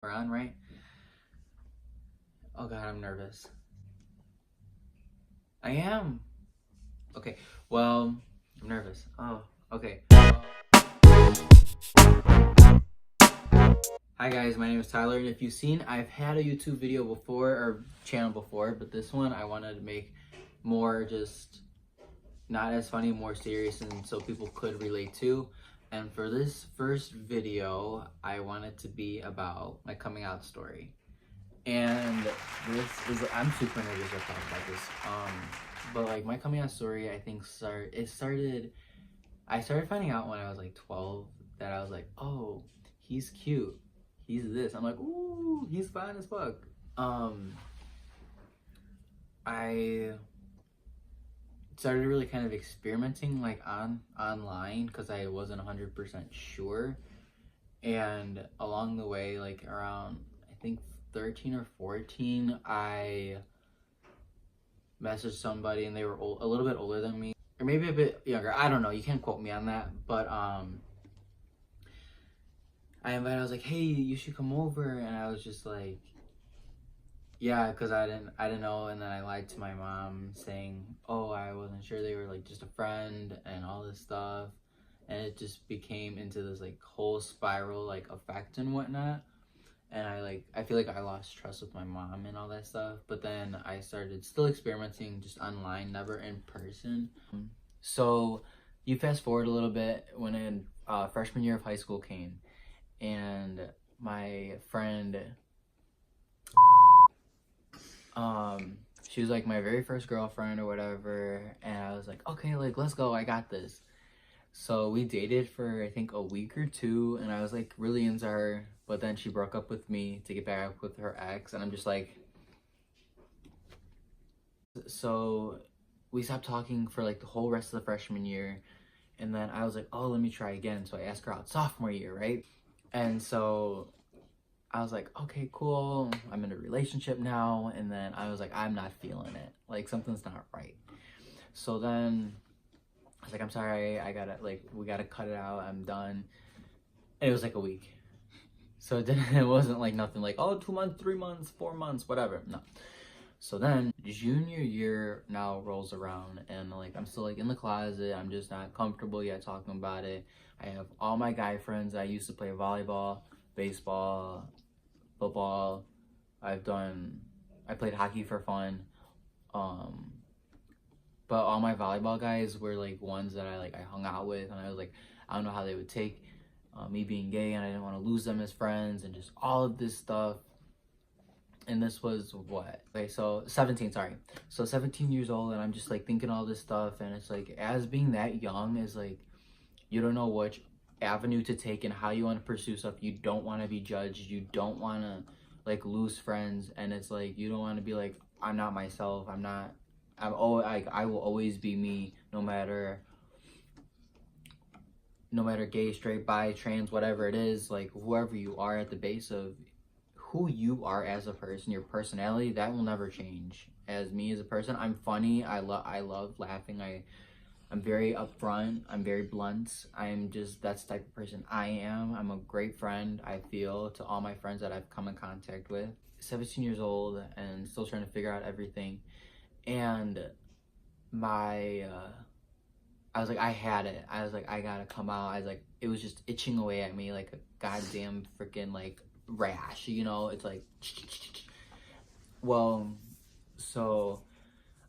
We're on, right? Oh god, I'm nervous. I am. Okay, well, I'm nervous. Oh, okay. Hi guys, my name is Tyler, and if you've seen, I've had a YouTube video before, or channel before, but this one I wanted to make more just not as funny, more serious, and so people could relate to. And for this first video, I want it to be about my coming out story. And I'm super nervous to talk about this. But like my coming out story, I think I started finding out when I was like 12 that I was like, oh, he's cute. He's this. I'm like, ooh, he's fine as fuck. Um, I started really kind of experimenting like online because I wasn't 100% sure. And along the way, like around I think 13 or 14, I messaged somebody and they were a little bit older than me, or maybe a bit younger. I don't know. You can't quote me on that. But I was like, hey, you should come over, and I was just like, yeah, because I didn't know, and then I lied to my mom saying, oh, I wasn't sure they were like just a friend and all this stuff, and it just became into this like whole spiral like effect and whatnot. And I feel like I lost trust with my mom and all that stuff. But then I started still experimenting just online, never in person. So you fast forward a little bit when in freshman year of high school came, and my friend, she was like my very first girlfriend or whatever, and I was like, okay, like let's go, I got this. So we dated for I think a week or two, and I was like really into her, but then she broke up with me to get back with her ex, and I'm just like, so we stopped talking for like the whole rest of the freshman year, and then I was like, oh, let me try again. So I asked her out sophomore year, right? And so I was like, okay, cool, I'm in a relationship now. And then I was like, I'm not feeling it, like something's not right. So then I was like, I'm sorry, I gotta like we gotta cut it out, I'm done. And it was like a week. So it wasn't like nothing like, oh, 2 months, 3 months, 4 months, whatever. No. So then junior year now rolls around, and like I'm still like in the closet. I'm just not comfortable yet talking about it. I have all my guy friends. I used to play volleyball, baseball, football. I played hockey for fun. Um, but all my volleyball guys were like ones that I hung out with, and I was like, I don't know how they would take me being gay, and I didn't want to lose them as friends, and just all of this stuff. And this was what? Okay, so 17, sorry. So 17 years old, and I'm just like thinking all this stuff, and it's like, as being that young is like, you don't know which avenue to take and how you want to pursue stuff. You don't want to be judged. You don't want to like lose friends, and it's like you don't want to be like, I'm not myself. I will always be me, no matter gay, straight, bi, trans, whatever it is, like whoever you are at the base of who you are as a person, your personality, that will never change. As me as a person, I'm funny. I love laughing. I'm very upfront. I'm very blunt. I'm just that's the type of person I am. I'm a great friend, I feel, to all my friends that I've come in contact with. 17 years old and still trying to figure out everything. And my I was like, I had it. I was like, I gotta come out. I was like, it was just itching away at me like a goddamn freaking like rash, you know? It's like, well, so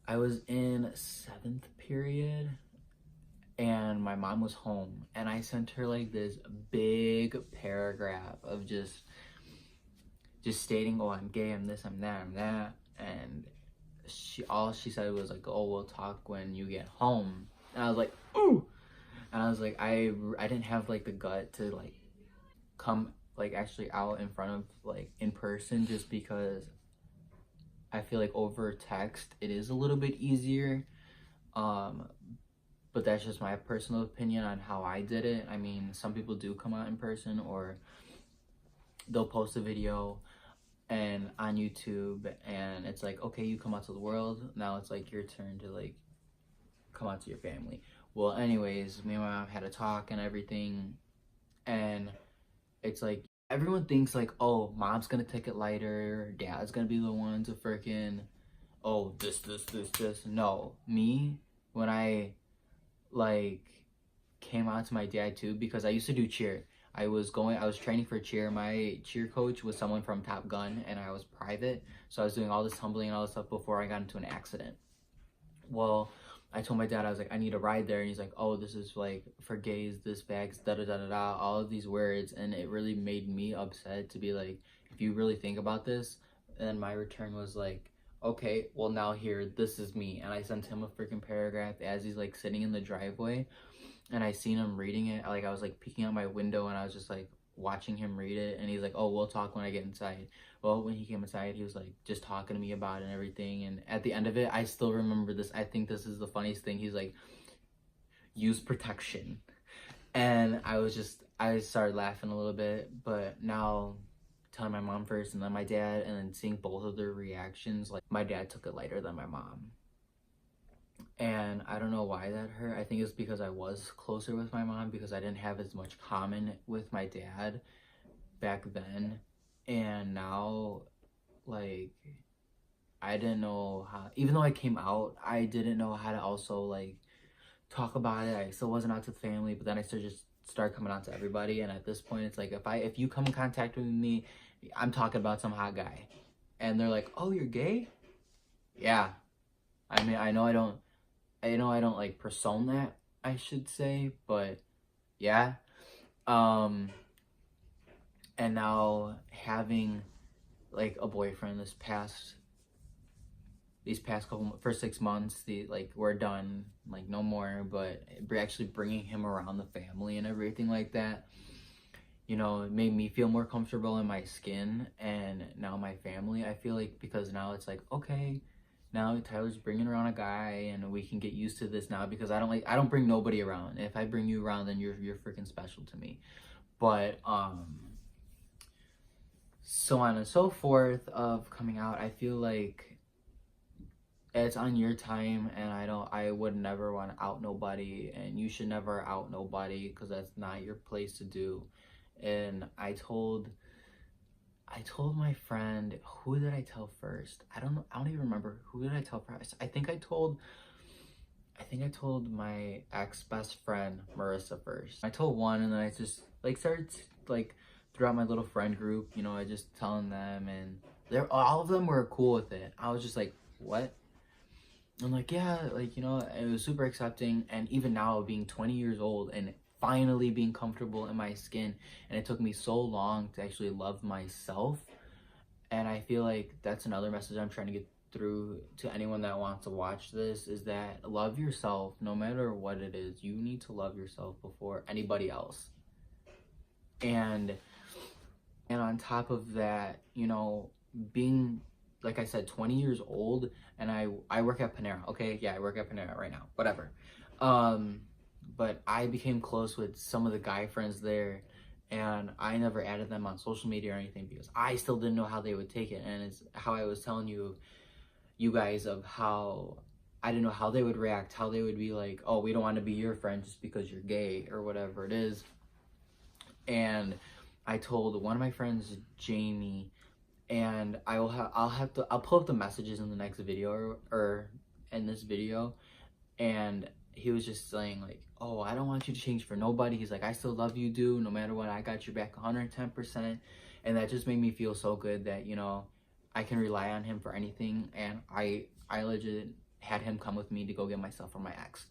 I was in seventh period, and my mom was home, and I sent her like this big paragraph of just stating, oh, I'm gay, I'm this, I'm that, I'm that. And all she said was like, oh, we'll talk when you get home. And I was like, ooh. And I was like, I didn't have like the gut to like come like actually out in front of like in person, just because I feel like over text it is a little bit easier. Um, but that's just my personal opinion on how I did it. I mean, some people do come out in person, or they'll post a video and on YouTube, and it's like, okay, you come out to the world. Now it's like your turn to like come out to your family. Well, anyways, me and my mom had a talk and everything, and it's like everyone thinks like, oh, mom's gonna take it lighter, dad's gonna be the one to freaking, oh, this. No, me, when I like came out to my dad too, because I used to do cheer. I was training for cheer. My cheer coach was someone from Top Gun, and I was private, so I was doing all this tumbling and all this stuff before I got into an accident. Well, I told my dad, I was like, I need a ride there, and he's like, oh, this is like for gays, this bags, da da da da da, all of these words, and it really made me upset to be like, if you really think about this. And my return was like, okay, well now here, this is me, and I sent him a freaking paragraph as he's like sitting in the driveway, and I seen him reading it. Like I was like peeking out my window, and I was just like watching him read it, and he's like, oh, we'll talk when I get inside. Well, when he came inside, he was like just talking to me about it and everything, and at the end of it, I still remember this. I think this is the funniest thing. He's like, use protection. And I started laughing a little bit, but now telling my mom first and then my dad, and then seeing both of their reactions, like my dad took it lighter than my mom. And I don't know why that hurt. I think it's because I was closer with my mom, because I didn't have as much common with my dad back then. And now, like, I didn't know how, even though I came out, I didn't know how to also, like, talk about it. I still wasn't out to the family, but then I started coming out to everybody. And at this point, it's like, if you come in contact with me, I'm talking about some hot guy. And they're like, oh, you're gay? Yeah. I mean, I know I don't like persona that, I should say, but yeah. And now having like a boyfriend these past couple for 6 months, we're done, like no more, but actually bringing him around the family and everything like that, you know, it made me feel more comfortable in my skin. And now my family, I feel like, because now it's like, okay, now Tyler's bringing around a guy, and we can get used to this now, because I don't bring nobody around. If I bring you around, then you're freaking special to me. But so on and so forth of coming out, I feel like it's on your time, and I would never want to out nobody, and you should never out nobody, because that's not your place to do. And I told my friend, who did I tell first? I don't know. I don't even remember. Who did I tell first? I think I told my ex best friend, Marissa, first. I told one, and then I just like started like throughout my little friend group, you know, I just telling them, and all of them were cool with it. I was just like, what? I'm like, yeah, like, you know, it was super accepting. And even now, being 20 years old and finally being comfortable in my skin, and it took me so long to actually love myself. And I feel like that's another message I'm trying to get through to anyone that wants to watch this, is that love yourself. No matter what it is, you need to love yourself before anybody else. And on top of that, you know, being, like I said, 20 years old, and I work at Panera. Okay, yeah, I work at Panera right now, whatever. But I became close with some of the guy friends there, and I never added them on social media or anything, because I still didn't know how they would take it. And it's how I was telling you guys, of how I didn't know how they would react, how they would be like, oh, we don't want to be your friend just because you're gay or whatever it is. And I told one of my friends, Jamie, and I'll pull up the messages in the next video, or in this video, and he was just saying like, oh, I don't want you to change for nobody. He's like, I still love you, dude. No matter what, I got your back 110%. And that just made me feel so good that, you know, I can rely on him for anything. And I legit had him come with me to go get myself from my ex,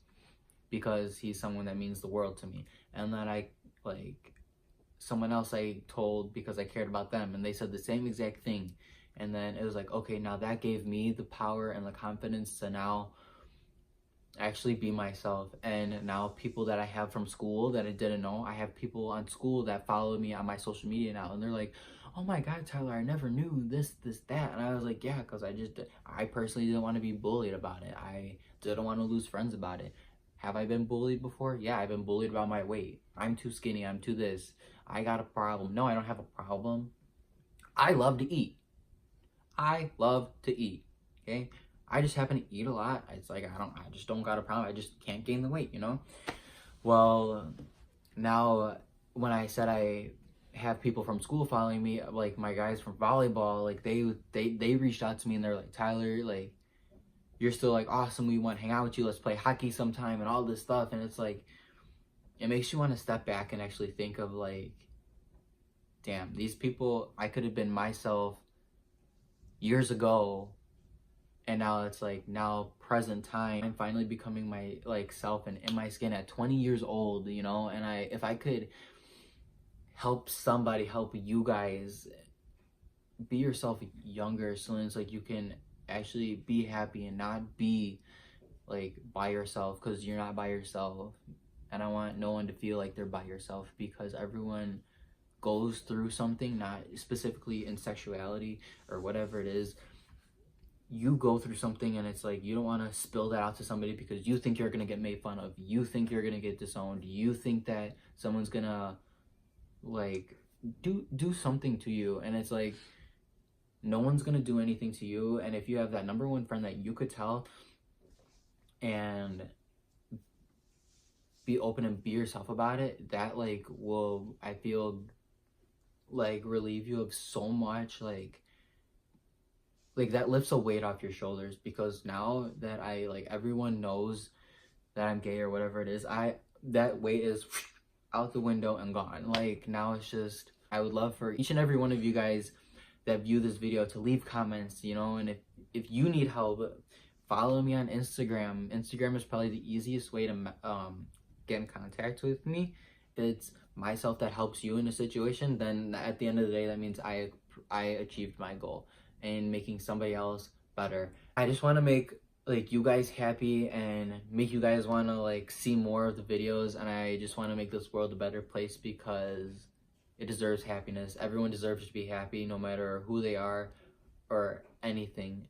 because he's someone that means the world to me. And then someone else I told because I cared about them, and they said the same exact thing. And then it was like, okay, now that gave me the power and the confidence to now actually be myself. And now people that I have from school that I didn't know, I have people on school that follow me on my social media now, and they're like, oh my god, Tyler, I never knew this, that. And I was like, yeah, because I personally didn't want to be bullied about it. I didn't want to lose friends about it. Have I been bullied before? Yeah, I've been bullied about my weight. I'm too skinny, I'm too this, I got a problem. No, I don't have a problem. I love to eat. Okay? I just happen to eat a lot. It's like, I just don't got a problem. I just can't gain the weight, you know? Well, now when I said have people from school following me, like my guys from volleyball, like they reached out to me and they're like, Tyler, like you're still like awesome, we want to hang out with you, let's play hockey sometime and all this stuff. And it's like, it makes you want to step back and actually think of like, damn, these people, I could have been myself years ago, and now it's like, now present time, I'm finally becoming my like self and in my skin at 20 years old, you know. And if I could help somebody, help you guys be yourself younger, so it's like you can actually be happy and not be like by yourself, because you're not by yourself. And I want no one to feel like they're by yourself, because everyone goes through something, not specifically in sexuality or whatever it is. You go through something, and it's like you don't want to spill that out to somebody because you think you're gonna get made fun of, you think you're gonna get disowned, you think that someone's gonna like do something to you. And it's like, no one's gonna do anything to you. And if you have that number one friend that you could tell and be open and be yourself about it, that like will, I feel like, relieve you of so much, like that lifts a weight off your shoulders. Because now that I like, everyone knows that I'm gay or whatever it is, that weight is out the window and gone. Like now it's just, I would love for each and every one of you guys that view this video to leave comments, you know. And if you need help, follow me on Instagram. Instagram is probably the easiest way to get in contact with me. It's myself that helps you in a situation, then at the end of the day, that means I achieved my goal and making somebody else better. I just want to make like you guys happy and make you guys want to like see more of the videos, and I just want to make this world a better place, because it deserves happiness. Everyone deserves to be happy, no matter who they are or anything.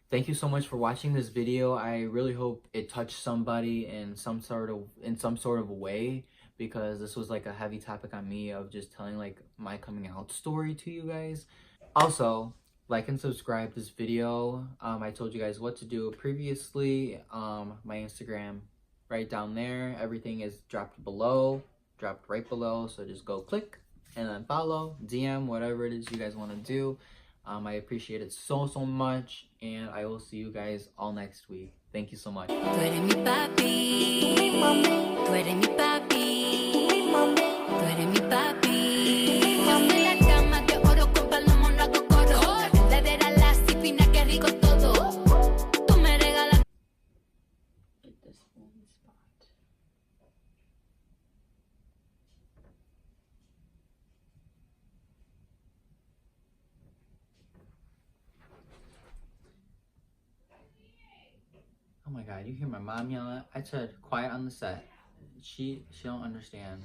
Thank you so much for watching this video. I really hope it touched somebody in some sort of way, because this was like a heavy topic on me of just telling like my coming out story to you guys. Also, like and subscribe this video. I told you guys what to do previously. My Instagram right down there. Everything is dropped right below. So just go click and then follow, DM, whatever it is you guys want to do. I appreciate it so much, and I will see you guys all next week. Thank you so much. Tú eres mi papi, mi mami. Tú eres mi papi, mi mami. Tú eres mi papi. Yo la cama de oro con palomo, no hago coro. La verdadera, la fina, que rico todo. Tú me regalas. Get this one spot. Oh my god, you hear my mom yell at? I said quiet on the set. She don't understand.